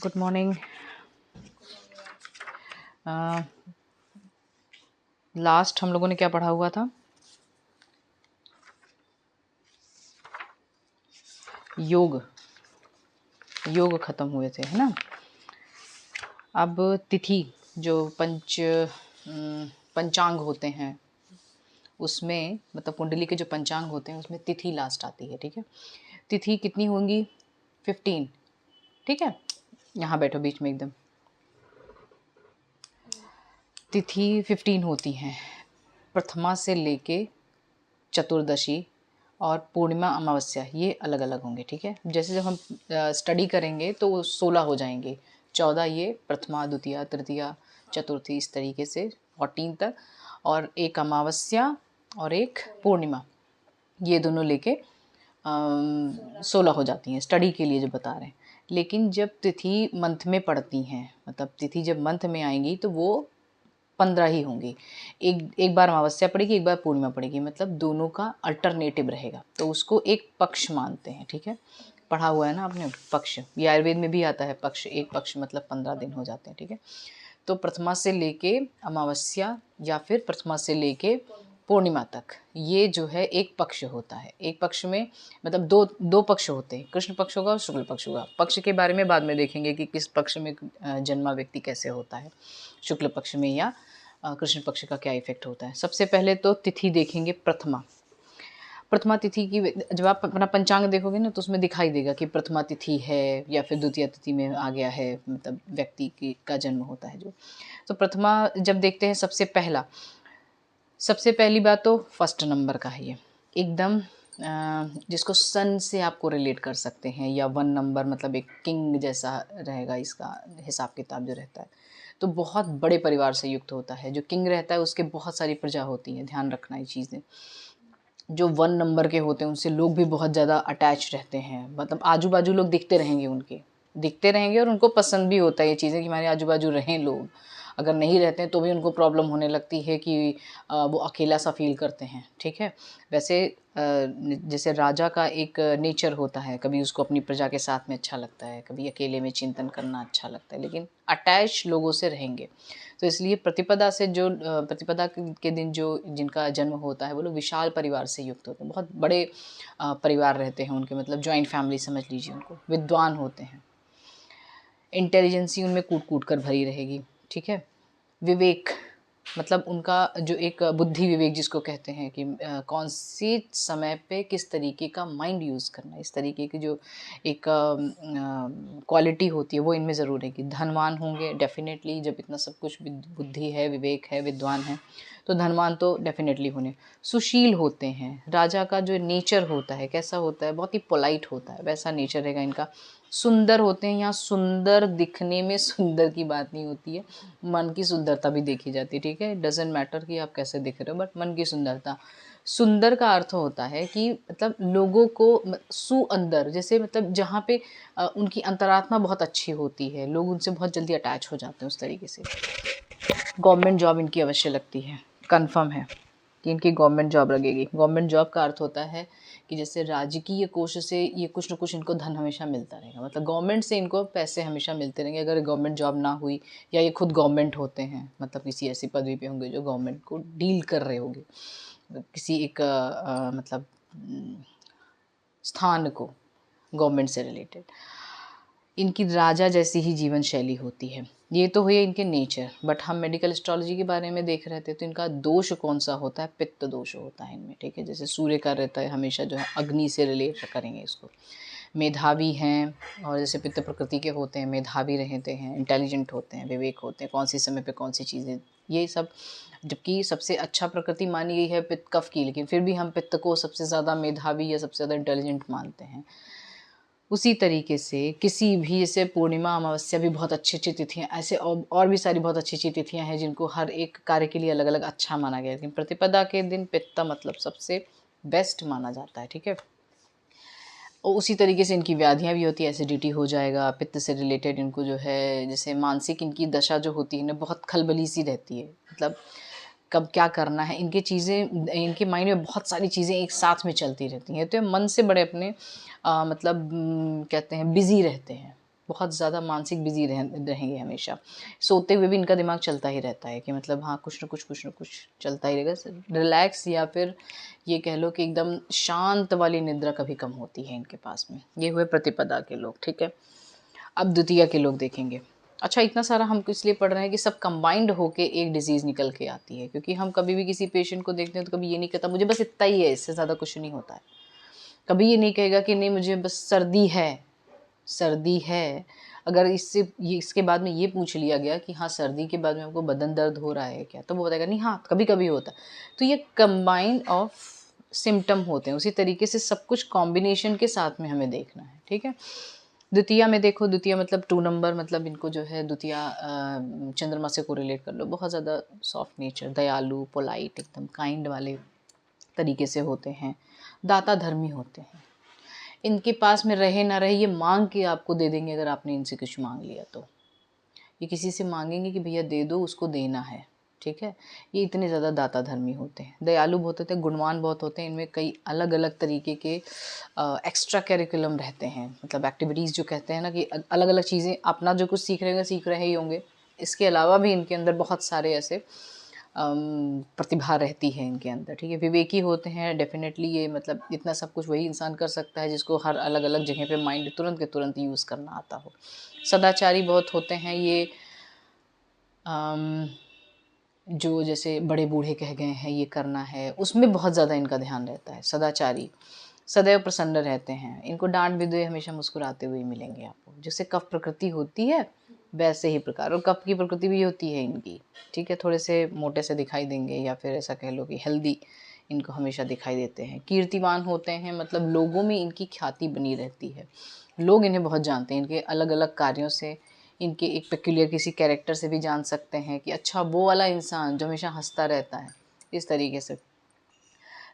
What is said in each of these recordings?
Good morning. Last हम लोगों ने क्या पढ़ा हुआ था? योग खत्म हुए थे, है ना। अब तिथि जो पंचांग होते हैं उसमें, मतलब कुंडली के जो पंचांग होते हैं उसमें तिथि लास्ट आती है। ठीक है, तिथि कितनी होंगी? 15। ठीक है, यहाँ बैठो बीच में एकदम। तिथि 15 होती हैं, प्रथमा से लेके चतुर्दशी और पूर्णिमा अमावस्या, ये अलग अलग होंगे। ठीक है, जैसे जब हम स्टडी करेंगे तो 16 हो जाएंगे। 14 ये प्रथमा, द्वितीया, तृतीया, चतुर्थी, इस तरीके से 14 तक, और एक अमावस्या और एक पूर्णिमा, ये दोनों लेके 16 हो जाती हैं स्टडी के लिए जो बता रहे हैं। लेकिन जब तिथि मंथ में पड़ती हैं, मतलब तिथि जब मंथ में आएंगी तो वो 15 ही होंगी। एक बार अमावस्या पड़ेगी, एक बार पूर्णिमा पड़ेगी, मतलब दोनों का अल्टरनेटिव रहेगा, तो उसको एक पक्ष मानते हैं। ठीक है, पढ़ा हुआ है ना आपने, पक्ष। ये आयुर्वेद में भी आता है, पक्ष। एक पक्ष मतलब 15 दिन हो जाते हैं। ठीक है, तो प्रथमा से लेके अमावस्या या फिर प्रथमा से लेके पूर्णिमा तक ये जो है एक पक्ष होता है। एक पक्ष में मतलब दो पक्ष होते हैं, कृष्ण पक्ष होगा और शुक्ल पक्ष होगा। पक्ष के बारे में बाद में देखेंगे कि किस पक्ष में जन्मा व्यक्ति कैसे होता है, शुक्ल पक्ष में या कृष्ण पक्ष का क्या इफेक्ट होता है। सबसे पहले तो तिथि देखेंगे, प्रथमा तिथि की। जब आप अपना पंचांग देखोगे ना तो उसमें दिखाई देगा कि प्रथमा तिथि है या फिर द्वितीय तिथि में आ गया है, मतलब व्यक्ति की का जन्म होता है जो। तो प्रथमा जब देखते हैं, सबसे पहली बात तो फर्स्ट नंबर का है ये, एकदम जिसको सन से आपको रिलेट कर सकते हैं, या 1 नंबर मतलब एक किंग जैसा रहेगा इसका हिसाब किताब जो रहता है। तो बहुत बड़े परिवार से युक्त होता है। जो किंग रहता है उसके बहुत सारी प्रजा होती है, ध्यान रखना ये चीज़ें। जो 1 नंबर के होते हैं उनसे लोग भी बहुत ज़्यादा अटैच रहते हैं, मतलब आजू बाजू लोग दिखते रहेंगे और उनको पसंद भी होता है ये चीज़ें कि हमारे आजू बाजू रहें लोग। अगर नहीं रहते हैं तो भी उनको प्रॉब्लम होने लगती है कि वो अकेला सा फील करते हैं। ठीक है, वैसे जैसे राजा का एक नेचर होता है, कभी उसको अपनी प्रजा के साथ में अच्छा लगता है, कभी अकेले में चिंतन करना अच्छा लगता है, लेकिन अटैच लोगों से रहेंगे। तो इसलिए प्रतिपदा के दिन जो जिनका जन्म होता है वो लोग विशाल परिवार से युक्त होते हैं, बहुत बड़े परिवार रहते हैं उनके, मतलब जॉइंट फैमिली समझ लीजिए उनको। विद्वान होते हैं, इंटेलिजेंसी उनमें कूट कूट कर भरी रहेगी। ठीक है, विवेक मतलब उनका जो एक बुद्धि विवेक जिसको कहते हैं कि कौन सी समय पे किस तरीके का माइंड यूज़ करना है, इस तरीके की जो एक क्वालिटी होती है वो इनमें ज़रूर रहेगी। धनवान होंगे डेफिनेटली, जब इतना सब कुछ बुद्धि है, विवेक है, विद्वान है, तो धनवान तो डेफिनेटली होने। सुशील होते हैं, राजा का जो नेचर होता है कैसा होता है, बहुत ही पोलाइट होता है, वैसा नेचर रहेगा इनका। सुंदर होते हैं, यहाँ सुंदर दिखने में सुंदर की बात नहीं होती है, मन की सुंदरता भी देखी जाती है। ठीक है, डजेंट मैटर कि आप कैसे दिख रहे हो, बट मन की सुंदरता। सुंदर का अर्थ होता है कि मतलब लोगों को अंदर, जैसे मतलब जहाँ पे उनकी अंतरात्मा बहुत अच्छी होती है, लोग उनसे बहुत जल्दी अटैच हो जाते हैं उस तरीके से। गवर्नमेंट जॉब इनकी अवश्य लगती है, कंफर्म है कि इनकी गवर्नमेंट जॉब लगेगी। गवर्नमेंट जॉब का अर्थ होता है कि जैसे राजकीय कोष से ये कुछ न कुछ इनको धन हमेशा मिलता रहेगा, मतलब गवर्नमेंट से इनको पैसे हमेशा मिलते रहेंगे अगर गवर्नमेंट जॉब ना हुई, या ये खुद गवर्नमेंट होते हैं, मतलब किसी ऐसी पदवी पे होंगे जो गवर्नमेंट को डील कर रहे होंगे, किसी एक मतलब स्थान को, गवर्नमेंट से रिलेटेड। इनकी राजा जैसी ही जीवन शैली होती है। ये तो हुए इनके नेचर, बट हम मेडिकल एस्ट्रोलॉजी के बारे में देख रहे थे तो इनका दोष कौन सा होता है? पित्त दोष होता है इनमें। ठीक है, जैसे सूर्य का रहता है हमेशा जो है अग्नि से रिलेट करेंगे इसको। मेधावी हैं, और जैसे पित्त प्रकृति के होते हैं, मेधावी रहते हैं, इंटेलिजेंट होते हैं, विवेक होते हैं, कौन सी समय पे कौन सी चीज़ें, ये सब। जबकि सबसे अच्छा प्रकृति मानी गई है पित्त कफ की, लेकिन फिर भी हम पित्त को सबसे ज़्यादा मेधावी या सबसे ज़्यादा इंटेलिजेंट मानते हैं। उसी तरीके से किसी भी, जैसे पूर्णिमा, अमावस्या भी बहुत अच्छी अच्छी तिथियाँ, ऐसे और भी सारी बहुत अच्छी अच्छी तिथियाँ हैं जिनको हर एक कार्य के लिए अलग अलग अच्छा माना गया है, लेकिन प्रतिपदा के दिन पित्ता मतलब सबसे बेस्ट माना जाता है। ठीक है, और उसी तरीके से इनकी व्याधियाँ भी होती है, एसिडिटी हो जाएगा, पित्त से रिलेटेड इनको जो है, जैसे मानसिक इनकी दशा जो होती है ना बहुत खलबली सी रहती है, मतलब कब क्या करना है, इनके चीज़ें, इनके माइंड में बहुत सारी चीज़ें एक साथ में चलती रहती हैं, तो मन से बड़े अपने मतलब कहते हैं बिज़ी रहते हैं, बहुत ज़्यादा मानसिक बिजी रहेंगे हमेशा। सोते हुए भी इनका दिमाग चलता ही रहता है कि मतलब हाँ कुछ न कुछ चलता ही रहेगा। रिलैक्स या फिर ये कह लो कि एकदम शांत वाली निद्रा कभी कम होती है इनके पास में। ये हुए प्रतिपदा के लोग, ठीक है। अब द्वितीया के लोग देखेंगे। अच्छा, इतना सारा हम इसलिए पढ़ रहे हैं कि सब कंबाइंड होके एक डिजीज़ निकल के आती है, क्योंकि हम कभी भी किसी पेशेंट को देखते हैं तो कभी ये नहीं कहता मुझे बस इतना ही है, इससे ज़्यादा कुछ नहीं होता है। कभी ये नहीं कहेगा कि नहीं मुझे बस सर्दी है, सर्दी है। अगर इसके बाद में ये पूछ लिया गया कि हाँ सर्दी के बाद में आपको बदन दर्द हो रहा है क्या, तो वो बताएगा नहीं हाँ कभी कभी होता है। तो ये कंबाइंड ऑफ सिम्टम होते हैं। उसी तरीके से सब कुछ कॉम्बिनेशन के साथ में हमें देखना है, ठीक है। द्वितीया में देखो, द्वितीया मतलब 2 नंबर, मतलब इनको जो है द्वितीया चंद्रमा से कोरिलेट कर लो। बहुत ज़्यादा सॉफ्ट नेचर, दयालु, पोलाइट, एकदम काइंड वाले तरीके से होते हैं, दाता धर्मी होते हैं। इनके पास में रहे ना रहे ये मांग के आपको दे देंगे। अगर आपने इनसे कुछ मांग लिया तो ये किसी से मांगेंगे कि भैया दे दो, उसको देना है, ठीक है। ये इतने ज़्यादा दाता धर्मी होते हैं, दयालु बहुत होते हैं, गुणवान बहुत होते हैं। इनमें कई अलग अलग तरीके के एक्स्ट्रा करिकुलम रहते हैं, मतलब एक्टिविटीज़ जो कहते हैं ना कि अलग अलग चीज़ें अपना जो कुछ सीख रहे ही होंगे। इसके अलावा भी इनके अंदर बहुत सारे ऐसे प्रतिभा रहती है इनके अंदर, ठीक है। विवेकी होते हैं डेफिनेटली। ये मतलब इतना सब कुछ वही इंसान कर सकता है जिसको हर अलग अलग जगह पे माइंड तुरंत के तुरंत यूज़ करना आता हो। सदाचारी बहुत होते हैं ये। जो जैसे बड़े बूढ़े कह गए हैं ये करना है, उसमें बहुत ज़्यादा इनका ध्यान रहता है। सदाचारी सदैव प्रसन्न रहते हैं। इनको डांट भी दे हमेशा मुस्कुराते हुए मिलेंगे आपको। जैसे कफ प्रकृति होती है वैसे ही प्रकार, और कफ की प्रकृति भी होती है इनकी, ठीक है। थोड़े से मोटे से दिखाई देंगे, या फिर ऐसा कह लो कि हेल्दी इनको हमेशा दिखाई देते हैं। कीर्तिवान होते हैं, मतलब लोगों में इनकी ख्याति बनी रहती है। लोग इन्हें बहुत जानते हैं इनके अलग अलग कार्यों से। इनके एक पेक्यूलियर किसी कैरेक्टर से भी जान सकते हैं कि अच्छा वो वाला इंसान जो हमेशा हंसता रहता है, इस तरीके से।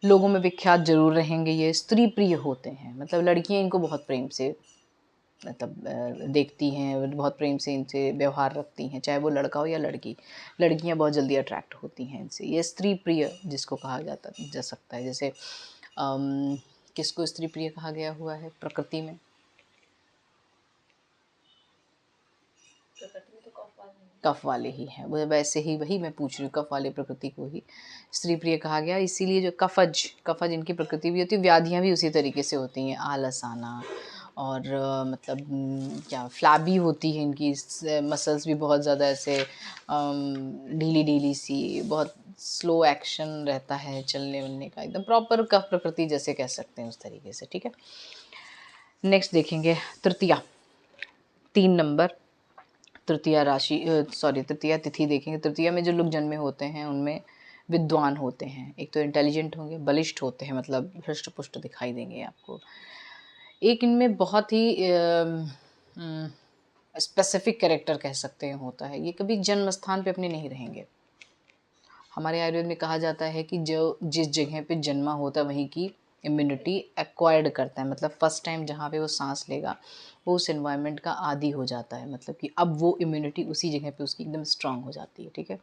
लोगों में विख्यात जरूर रहेंगे। ये स्त्री प्रिय होते हैं, मतलब लड़कियां इनको बहुत प्रेम से मतलब देखती हैं, बहुत प्रेम से इनसे व्यवहार रखती हैं, चाहे वो लड़का हो या लड़की। लड़कियां बहुत जल्दी अट्रैक्ट होती हैं इनसे। ये स्त्री प्रिय जिसको कहा जा सकता है। जैसे किसको स्त्री प्रिय कहा गया हुआ है प्रकृति में? कफ वाले ही हैं वो, वैसे ही वही मैं पूछ रही हूँ, कफ वाले प्रकृति को ही स्त्री प्रिय कहा गया। इसीलिए जो कफज इनकी प्रकृति भी होती है। व्याधियाँ भी उसी तरीके से होती हैं, आलस आना, और मतलब क्या फ्लैबी होती है इनकी मसल्स भी बहुत ज़्यादा ऐसे ढीली ढीली सी, बहुत स्लो एक्शन रहता है चलने वलने का, एकदम प्रॉपर कफ प्रकृति जैसे कह सकते हैं उस तरीके से, ठीक है। नेक्स्ट देखेंगे तृतीया, 3 नंबर, तृतीया राशि तृतीया तिथि देखेंगे। तृतीया में जो लोग जन्मे होते हैं उनमें विद्वान होते हैं। एक तो इंटेलिजेंट होंगे, बलिष्ठ होते हैं, मतलब हृष्ट पुष्ट दिखाई देंगे आपको। एक इनमें बहुत ही स्पेसिफिक कैरेक्टर कह सकते हैं होता है, ये कभी जन्म स्थान पे अपने नहीं रहेंगे। हमारे आयुर्वेद में कहा जाता है कि जो जिस जगह पे जन्मा होता है वहीं की इम्यूनिटी एक्वायर्ड करता है, मतलब फर्स्ट टाइम जहाँ पे वो सांस लेगा वो उस एनवायरनमेंट का आदी हो जाता है, मतलब कि अब वो इम्यूनिटी उसी जगह पे उसकी एकदम स्ट्रांग हो जाती है, ठीक है।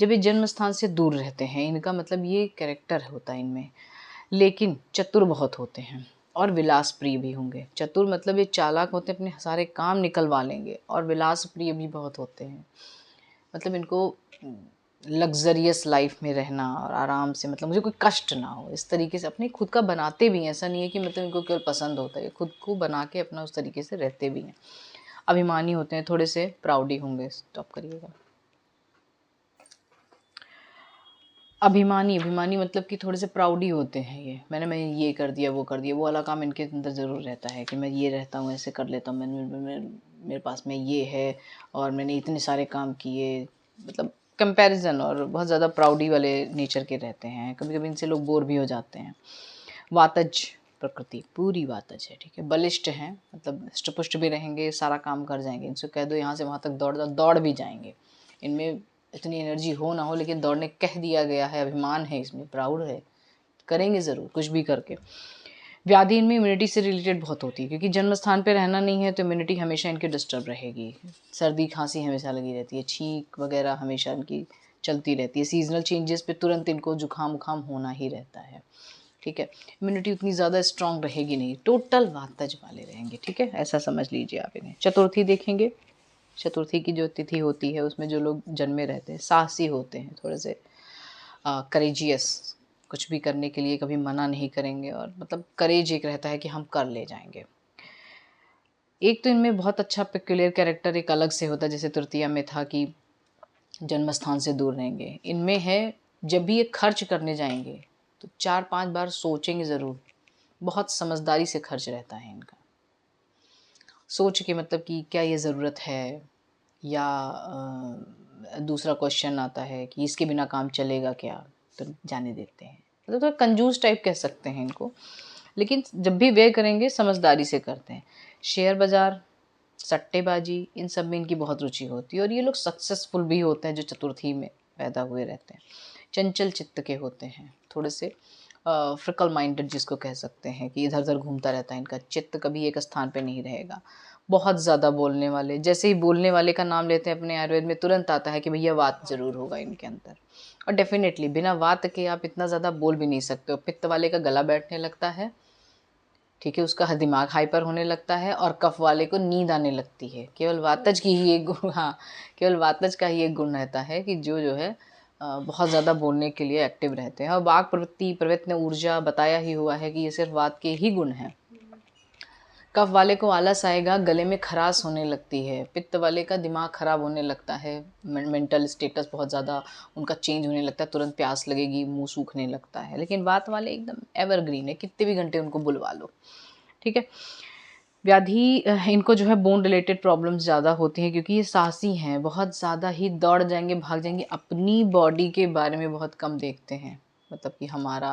जब ये जन्म स्थान से दूर रहते हैं, इनका मतलब ये कैरेक्टर होता है इनमें। लेकिन चतुर बहुत होते हैं और विलास प्रिय भी होंगे। चतुर मतलब ये चालाक होते हैं, अपने सारे काम निकलवा लेंगे, और विलास प्रिय भी बहुत होते हैं। मतलब इनको लग्जरियस लाइफ में रहना और आराम से, मतलब मुझे कोई कष्ट ना हो, इस तरीके से अपने खुद का बनाते भी हैं। ऐसा नहीं है कि मतलब इनको केवल पसंद होता है, खुद को बना के अपना उस तरीके से रहते भी हैं। अभिमानी होते हैं, थोड़े से प्राउडी होंगे। स्टॉप करिएगा। अभिमानी मतलब कि थोड़े से प्राउडी होते हैं ये। मैं ये कर दिया, वो कर दिया, वो वाला काम इनके अंदर ज़रूर रहता है कि मैं ये रहता हूँ, ऐसे कर लेता हूँ, मेरे पास में ये है और मैंने इतने सारे काम किए, मतलब कंपैरिजन, और बहुत ज़्यादा प्राउडी वाले नेचर के रहते हैं। कभी कभी इनसे लोग बोर भी हो जाते हैं। वातज प्रकृति, पूरी वातज है, ठीक है। बलिष्ठ हैं, मतलब हष्टपुष्ट भी रहेंगे, सारा काम कर जाएंगे। इनसे कह दो यहाँ से वहाँ तक दौड़ भी जाएंगे। इनमें इतनी एनर्जी हो ना हो, लेकिन दौड़ने कह दिया गया है, अभिमान है इसमें, प्राउड है, करेंगे ज़रूर कुछ भी करके। व्याधि इनमें इम्यूनिटी से रिलेटेड बहुत होती है, क्योंकि जन्म स्थान पे रहना नहीं है तो इम्यूनिटी हमेशा इनकी डिस्टर्ब रहेगी। सर्दी खांसी हमेशा लगी रहती है, छींक वगैरह हमेशा इनकी चलती रहती है। सीजनल चेंजेस पे तुरंत इनको जुकाम उखाम होना ही रहता है। ठीक है। इम्यूनिटी उतनी ज़्यादा स्ट्रांग रहेगी नहीं, टोटल वातज वाले रहेंगे, ठीक है, ऐसा समझ लीजिए आप इन्हें। चतुर्थी देखेंगे, चतुर्थी की जो तिथि होती है उसमें जो लोग जन्मे रहते हैं साहसी होते हैं, थोड़े से करेजियस, कुछ भी करने के लिए कभी मना नहीं करेंगे, और मतलब करेज एक रहता है कि हम कर ले जाएंगे। एक तो इनमें बहुत अच्छा पेक्यूलियर कैरेक्टर एक अलग से होता है, जैसे तृतीया में था कि जन्म स्थान से दूर रहेंगे। इनमें है जब भी ये खर्च करने जाएंगे तो 4-5 बार सोचेंगे ज़रूर, बहुत समझदारी से खर्च रहता है इनका। सोच के मतलब कि क्या ये ज़रूरत है, या दूसरा क्वेश्चन आता है कि इसके बिना काम चलेगा क्या, तो जाने देते हैं। मतलब तो कंजूस टाइप कह सकते हैं इनको, लेकिन जब भी व्यय करेंगे समझदारी से करते हैं। शेयर बाज़ार, सट्टेबाजी, इन सब में इनकी बहुत रुचि होती है, और ये लोग सक्सेसफुल भी होते हैं जो चतुर्थी में पैदा हुए रहते हैं। चंचल चित्त के होते हैं, थोड़े से फ्रिकल माइंडेड जिसको कह सकते हैं, कि इधर उधर घूमता रहता है इनका चित्त, कभी एक स्थान पे नहीं रहेगा। बहुत ज़्यादा बोलने वाले, जैसे ही बोलने वाले का नाम लेते हैं अपने आयुर्वेद में तुरंत आता है कि भैया वात ज़रूर होगा इनके अंदर। और डेफिनेटली बिना वात के आप इतना ज़्यादा बोल भी नहीं सकते हो। पित्त वाले का गला बैठने लगता है, ठीक है, उसका दिमाग हाइपर होने लगता है, और कफ वाले को नींद आने लगती है। केवल वातज की ही एक गुण, हाँ, केवल वातज का ही एक गुण रहता है कि जो है बहुत ज़्यादा बोलने के लिए एक्टिव रहते हैं। और वाक प्रवृत्ति, प्रयत्न, ऊर्जा बताया ही हुआ है कि ये सिर्फ वात के ही गुण हैं। कफ वाले को आलस आएगा, गले में खराश होने लगती है। पित्त वाले का दिमाग खराब होने लगता है, मेंटल स्टेटस बहुत ज़्यादा उनका चेंज होने लगता है, तुरंत प्यास लगेगी, मुंह सूखने लगता है। लेकिन वात वाले एकदम एवरग्रीन है, कितने भी घंटे उनको बुलवा लो, ठीक है। व्याधि इनको जो है बोन रिलेटेड प्रॉब्लम्स ज़्यादा होती हैं, क्योंकि ये साहसी हैं, बहुत ज़्यादा ही दौड़ जाएंगे, भाग जाएंगे, अपनी बॉडी के बारे में बहुत कम देखते हैं। मतलब कि हमारा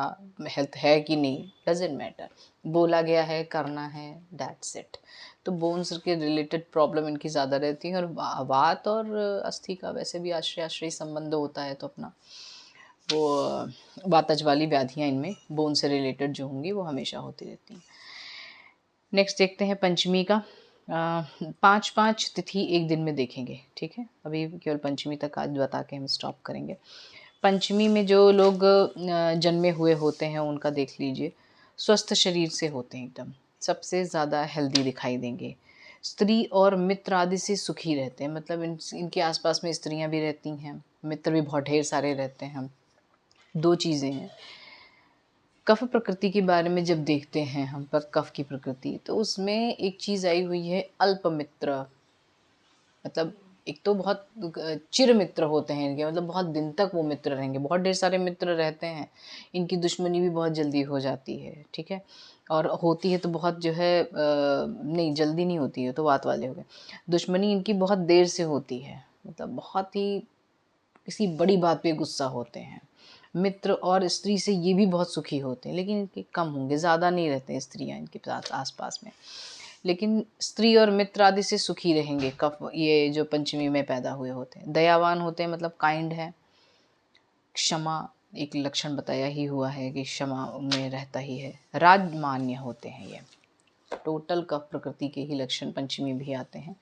हेल्थ है कि नहीं, डजेंट मैटर, बोला गया है, करना है, दैट्स इट। तो बोन्स के रिलेटेड प्रॉब्लम इनकी ज़्यादा रहती है। और वात और अस्थि का वैसे भी आश्रय आश्रय संबंध होता है, तो अपना वो वातज वाली व्याधियाँ इनमें बोन से रिलेटेड जो होंगी वो हमेशा होती रहती हैं। नेक्स्ट देखते हैं पंचमी का। 5-5 तिथि एक दिन में देखेंगे, ठीक है। अभी केवल पंचमी तक आज बता के हम स्टॉप करेंगे। पंचमी में जो लोग जन्मे हुए होते हैं उनका देख लीजिए, स्वस्थ शरीर से होते हैं, एकदम सबसे ज़्यादा हेल्दी दिखाई देंगे। स्त्री और मित्र आदि से सुखी रहते हैं, मतलब इनके आसपास में स्त्रियां भी रहती हैं, मित्र भी बहुत ढेर सारे रहते हैं। दो चीज़ें हैं, कफ प्रकृति के बारे में जब देखते हैं हम पर, कफ की प्रकृति, तो उसमें एक चीज़ आई हुई है अल्प मित्र। मतलब एक तो बहुत चिर मित्र होते हैं इनके, मतलब बहुत दिन तक वो मित्र रहेंगे, बहुत ढेर सारे मित्र रहते हैं। इनकी दुश्मनी भी बहुत जल्दी हो जाती है, ठीक है। और होती है तो बहुत जो है नहीं, जल्दी नहीं होती है, तो बात वाले हो गए। दुश्मनी इनकी बहुत देर से होती है, मतलब बहुत ही किसी बड़ी बात पे गुस्सा होते हैं। मित्र और स्त्री से ये भी बहुत सुखी होते हैं, लेकिन इनके कम होंगे, ज़्यादा नहीं रहते हैं स्त्रियाँ इनके साथ आसपास में। लेकिन स्त्री और मित्र आदि से सुखी रहेंगे कफ, ये जो पंचमी में पैदा हुए होते हैं। दयावान होते हैं, मतलब काइंड है। क्षमा एक लक्षण बताया ही हुआ है कि क्षमा में रहता ही है। राजमान्य होते हैं ये, टोटल कफ प्रकृति के ही लक्षण पंचमी भी आते हैं।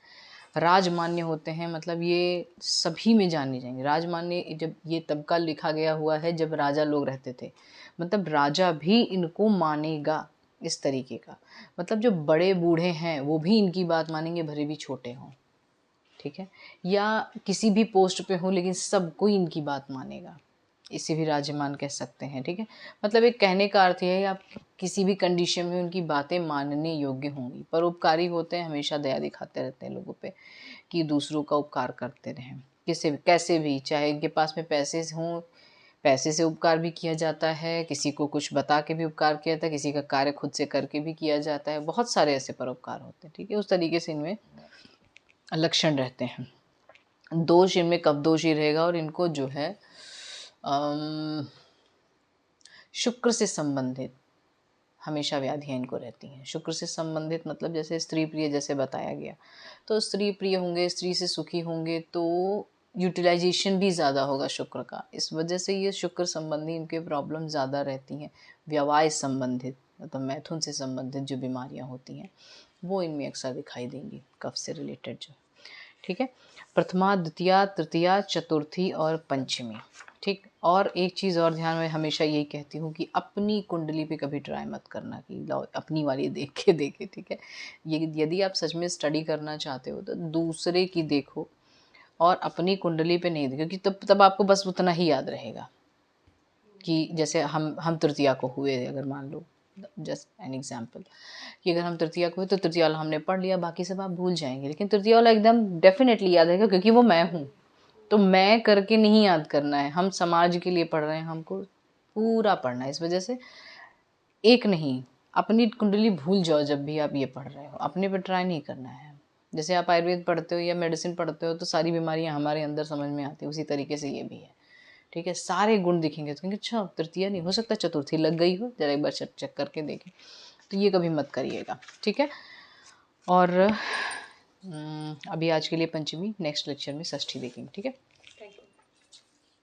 राजमान्य होते हैं, मतलब ये सभी में जाने जाएंगे। राजमान्य जब ये तब का लिखा गया हुआ है जब राजा लोग रहते थे, मतलब राजा भी इनको मानेगा, इस तरीके का। मतलब जो बड़े बूढ़े हैं वो भी इनकी बात मानेंगे, भले भी छोटे हों, ठीक है, या किसी भी पोस्ट पे हो, लेकिन सब कोई इनकी बात मानेगा, इसे भी राजमान कह सकते हैं, ठीक है। मतलब एक कहने का अर्थ यह है, आप किसी भी कंडीशन में उनकी बातें मानने योग्य होंगी। परोपकारी होते हैं, हमेशा दया दिखाते रहते हैं लोगों पे, कि दूसरों का उपकार करते रहें, किसी भी कैसे भी, चाहे इनके पास में पैसे हों, पैसे से उपकार भी किया जाता है, किसी को कुछ बता के भी उपकार किया जाता है, किसी का कार्य खुद से करके भी किया जाता है, बहुत सारे ऐसे परोपकार होते हैं, ठीक है। उस तरीके से इनमें लक्षण रहते हैं। दोष इनमें कब दोष ही रहेगा, और इनको जो है शुक्र से संबंधित हमेशा व्याधियाँ इनको रहती हैं। शुक्र से संबंधित मतलब जैसे स्त्री प्रिय, जैसे बताया गया, तो स्त्री प्रिय होंगे, स्त्री से सुखी होंगे, तो यूटिलाइजेशन भी ज़्यादा होगा शुक्र का। इस वजह से ये शुक्र संबंधी इनके प्रॉब्लम ज़्यादा रहती हैं। व्यवहार संबंधित, मतलब मैथुन से संबंधित जो बीमारियाँ होती हैं वो इनमें अक्सर दिखाई देंगी, कफ से रिलेटेड जो, ठीक है। प्रथमा, द्वितीया, तृतीया, चतुर्थी और पंचमी, ठीक। और एक चीज़ और ध्यान में हमेशा यही कहती हूँ कि अपनी कुंडली पे कभी ट्राई मत करना कि लाओ अपनी वाली देख के देखे, ठीक है। ये यदि आप सच में स्टडी करना चाहते हो तो दूसरे की देखो और अपनी कुंडली पे नहीं देखो, क्योंकि तब तब आपको बस उतना ही याद रहेगा कि जैसे हम तृतीया को हुए, अगर मान लो जस्ट एन एग्जाम्पल, कि अगर हम तृतीया को हुए तो तृतीया वाला हमने पढ़ लिया, बाकी सब आप भूल जाएंगे, लेकिन तृतीया वाला एकदम डेफिनेटली याद रहेगा क्योंकि वो मैं हूँ। तो मैं करके नहीं याद करना है, हम समाज के लिए पढ़ रहे हैं, हमको पूरा पढ़ना है। इस वजह से एक नहीं, अपनी कुंडली भूल जाओ जब भी आप ये पढ़ रहे हो, अपने पे ट्राई नहीं करना है। जैसे आप आयुर्वेद पढ़ते हो या मेडिसिन पढ़ते हो तो सारी बीमारियां हमारे अंदर समझ में आती है, उसी तरीके से ये भी है, ठीक है। सारे गुण दिखेंगे तो कहेंगे अच्छा तृतीया नहीं, हो सकता चतुर्थी लग गई हो, जरा एक बार चेक करके देखें। तो ये कभी मत करिएगा, ठीक है। और अभी आज के लिए पंचमी, नेक्स्ट लेक्चर में षष्ठी देखेंगे, ठीक है।